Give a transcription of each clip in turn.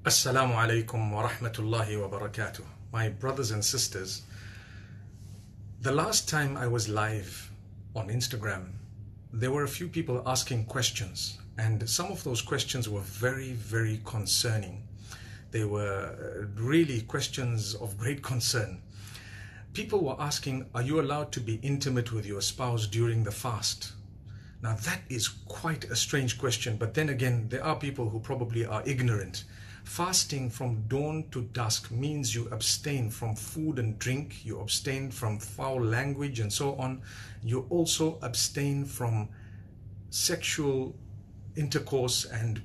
Assalamu alaikum wa rahmatullahi wa barakatuh. My brothers and sisters, the last time I was live on Instagram, there were a few people asking questions, and some of those questions were very, very concerning. They were really questions of great concern. People were asking, are you allowed to be intimate with your spouse during the fast? Now that is quite a strange question, but then again, there are people who probably are ignorant. Fasting from dawn to dusk means you abstain from food and drink, you abstain from foul language and so on. You also abstain from sexual intercourse and,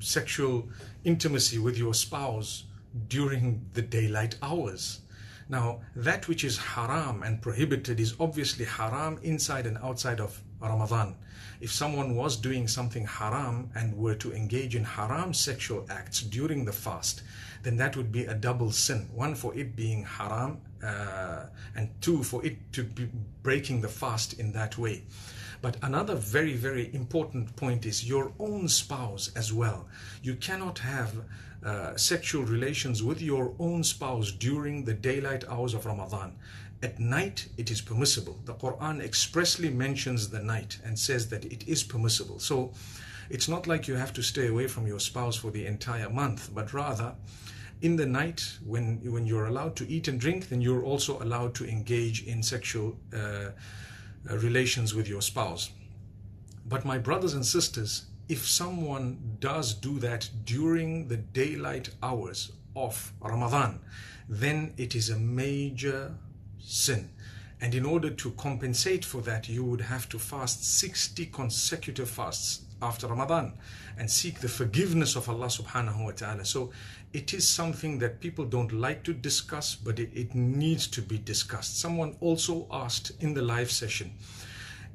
sexual intimacy with your spouse during the daylight hours. Now, that which is haram and prohibited is obviously haram inside and outside of Ramadan. If someone was doing something haram and were to engage in haram sexual acts during the fast, then that would be a double sin. One, for it being haram, and two, for it to be breaking the fast in that way. But another very, very important point is your own spouse as well. You cannot have sexual relations with your own spouse during the daylight hours of Ramadan. At night, it is permissible. The Quran expressly mentions the night and says that it is permissible. So it's not like you have to stay away from your spouse for the entire month, but rather in the night when you're allowed to eat and drink, then you're also allowed to engage in sexual relations with your spouse. But my brothers and sisters, if someone does do that during the daylight hours of Ramadan, then it is a major sin. And in order to compensate for that, you would have to fast 60 consecutive fasts after Ramadan and seek the forgiveness of Allah subhanahu wa ta'ala. So it is something that people don't like to discuss, but it needs to be discussed. Someone also asked in the live session,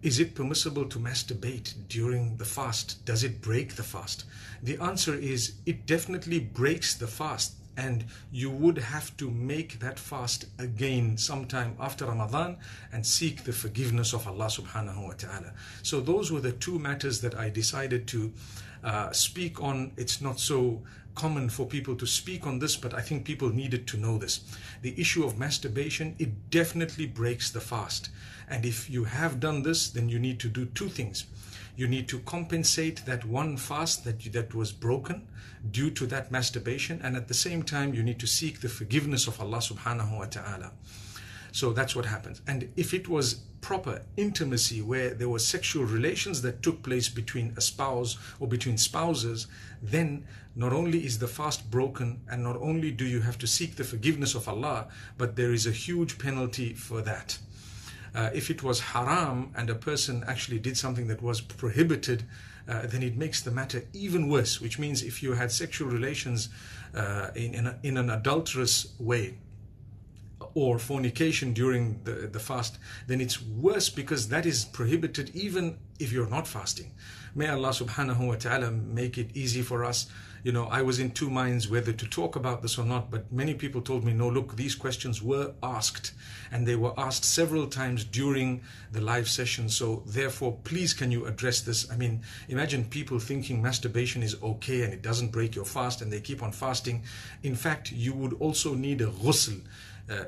is it permissible to masturbate during the fast? Does it break the fast? The answer is it definitely breaks the fast, and you would have to make that fast again sometime after Ramadan and seek the forgiveness of Allah subhanahu wa ta'ala. So those were the two matters that I decided to speak on. It's not so common for people to speak on this, but I think people needed to know this. The issue of masturbation, it definitely breaks the fast. And if you have done this, then you need to do two things. You need to compensate that one fast that was broken due to that masturbation, and at the same time you need to seek the forgiveness of Allah subhanahu wa ta'ala. So that's what happens. And if it was proper intimacy where there were sexual relations that took place between a spouse or between spouses, then not only is the fast broken, and not only do you have to seek the forgiveness of Allah, but there is a huge penalty for that. If it was haram and a person actually did something that was prohibited, then it makes the matter even worse, which means if you had sexual relations in an adulterous way, or fornication during the fast, then it's worse, because that is prohibited even if you're not fasting. May Allah subhanahu wa ta'ala make it easy for us. I was in two minds whether to talk about this or not, but many people told me, no, look, these questions were asked, and they were asked several times during the live session. So therefore, please, can you address this? I mean, imagine people thinking masturbation is okay and it doesn't break your fast, and they keep on fasting. In fact, you would also need a ghusl.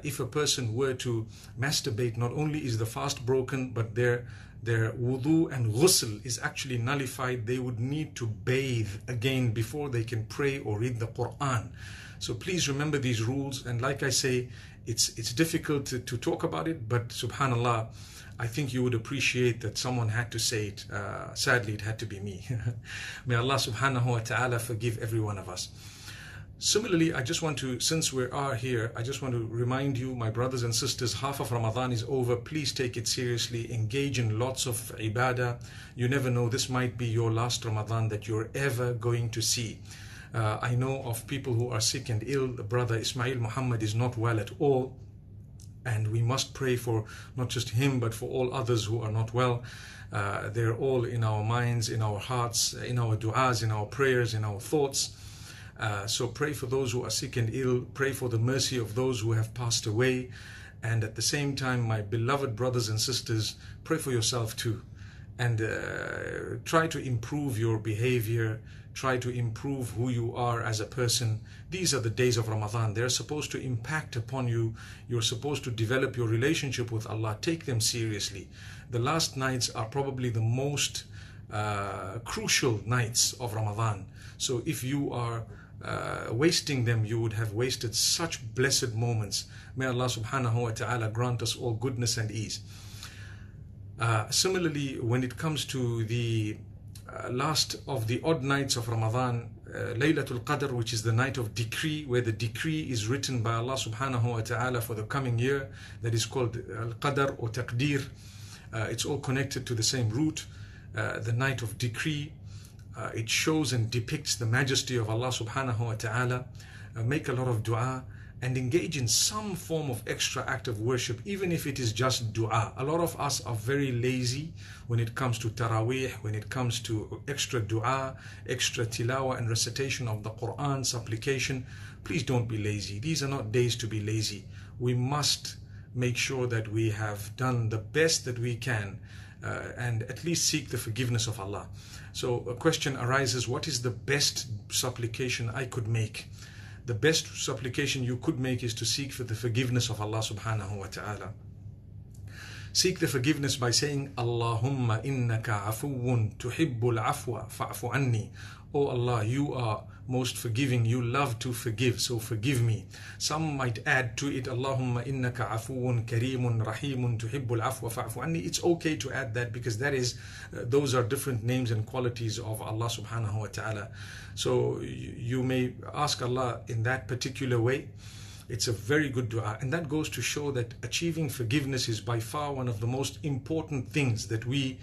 If a person were to masturbate, not only is the fast broken, but their wudu and ghusl is actually nullified. They would need to bathe again before they can pray or read the Quran. So please remember these rules. And like I say, it's difficult to talk about it, but subhanallah, I think you would appreciate that someone had to say it. Sadly, it had to be me. May Allah subhanahu wa ta'ala forgive every one of us. Similarly, I just want to, since we are here, I just want to remind you, my brothers and sisters, half of Ramadan is over. Please take it seriously. Engage in lots of ibadah. You never know, this might be your last Ramadan that you're ever going to see. I know of people who are sick and ill. Brother Ismail Muhammad is not well at all. And we must pray for not just him, but for all others who are not well. They're all in our minds, in our hearts, in our du'as, in our prayers, in our thoughts. So pray for those who are sick and ill. Pray for the mercy of those who have passed away. And at the same time, my beloved brothers and sisters, pray for yourself too. And try to improve your behavior. try to improve who you are as a person. These are the days of Ramadan. They're supposed to impact upon you. You're supposed to develop your relationship with Allah. Take them seriously. The last nights are probably the most crucial nights of Ramadan. So if you are wasting them, you would have wasted such blessed moments. May Allah subhanahu wa ta'ala grant us all goodness and ease. Similarly, when it comes to the last of the odd nights of Ramadan, Laylatul Qadr, which is the night of decree, where the decree is written by Allah subhanahu wa ta'ala for the coming year, that is called Al-Qadr or Taqdeer. It's all connected to the same root. The night of decree, it shows and depicts the majesty of Allah subhanahu wa ta'ala. Make a lot of dua and engage in some form of extra act of worship, even if it is just dua. A lot of us are very lazy when it comes to Taraweeh, when it comes to extra dua, extra tilawa and recitation of the Quran, supplication. Please don't be lazy. These are not days to be lazy. We must make sure that we have done the best that we can and at least seek the forgiveness of Allah. So a question arises, what is the best supplication I could make? The best supplication you could make is to seek for the forgiveness of Allah subhanahu wa ta'ala. Seek the forgiveness by saying, Allahumma innaka afuwun tuhibbul afwa fa'fu anni. Oh Allah, you are most forgiving, you love to forgive, so forgive me. Some might add to it, Allahumma innaka afuwun kareemun rahimun tuhibbul afwa fa'fu anni. It's okay to add that, because that is, those are different names and qualities of Allah subhanahu wa ta'ala. So you may ask Allah in that particular way. It's a very good dua, and that goes to show that achieving forgiveness is by far one of the most important things that we,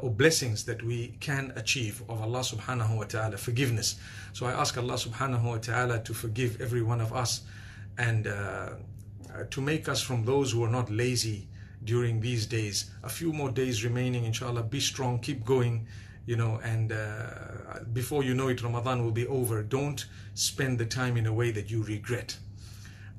or blessings that we can achieve of Allah subhanahu wa ta'ala, forgiveness. So I ask Allah subhanahu wa ta'ala to forgive every one of us, and to make us from those who are not lazy during these days. A few more days remaining, inshallah. Be strong, keep going, and before you know it, Ramadan will be over. Don't spend the time in a way that you regret.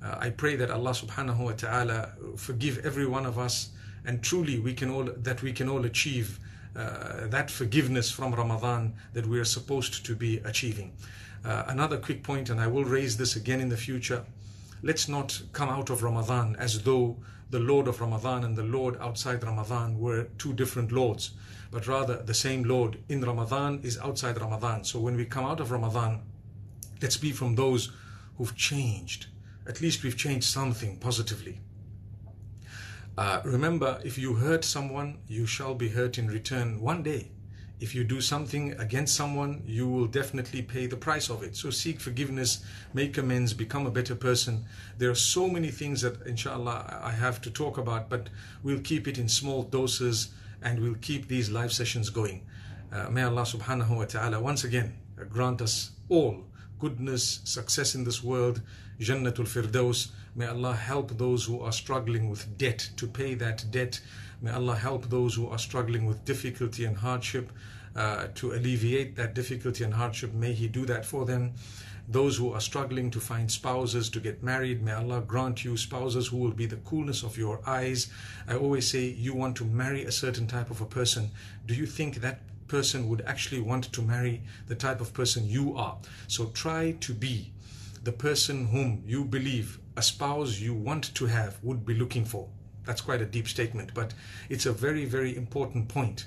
I pray that Allah subhanahu wa ta'ala forgive every one of us, and truly we can all achieve that forgiveness from Ramadan that we are supposed to be achieving. Another quick point, and I will raise this again in the future: let's not come out of Ramadan as though the Lord of Ramadan and the Lord outside Ramadan were two different Lords, but rather the same Lord in Ramadan is outside Ramadan. So when we come out of Ramadan, let's be from those who've changed. At least we've changed something positively. Remember, if you hurt someone, you shall be hurt in return one day. If you do something against someone, you will definitely pay the price of it. So seek forgiveness, make amends, become a better person. There are so many things that, inshallah, I have to talk about, but we'll keep it in small doses, and we'll keep these live sessions going. May Allah subhanahu wa ta'ala once again grant us all goodness, success in this world, Jannatul Firdaus. May Allah help those who are struggling with debt to pay that debt. May Allah help those who are struggling with difficulty and hardship to alleviate that difficulty and hardship. May He do that for them. Those who are struggling to find spouses to get married, may Allah grant you spouses who will be the coolness of your eyes. I always say, you want to marry a certain type of a person. Do you think that person would actually want to marry the type of person you are? So try to be the person whom you believe a spouse you want to have would be looking for. That's quite a deep statement, but it's a very, very important point.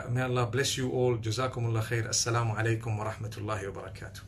May Allah bless you all. Jazakumullah khair. Assalamu alaikum wa rahmatullahi wa barakatuh.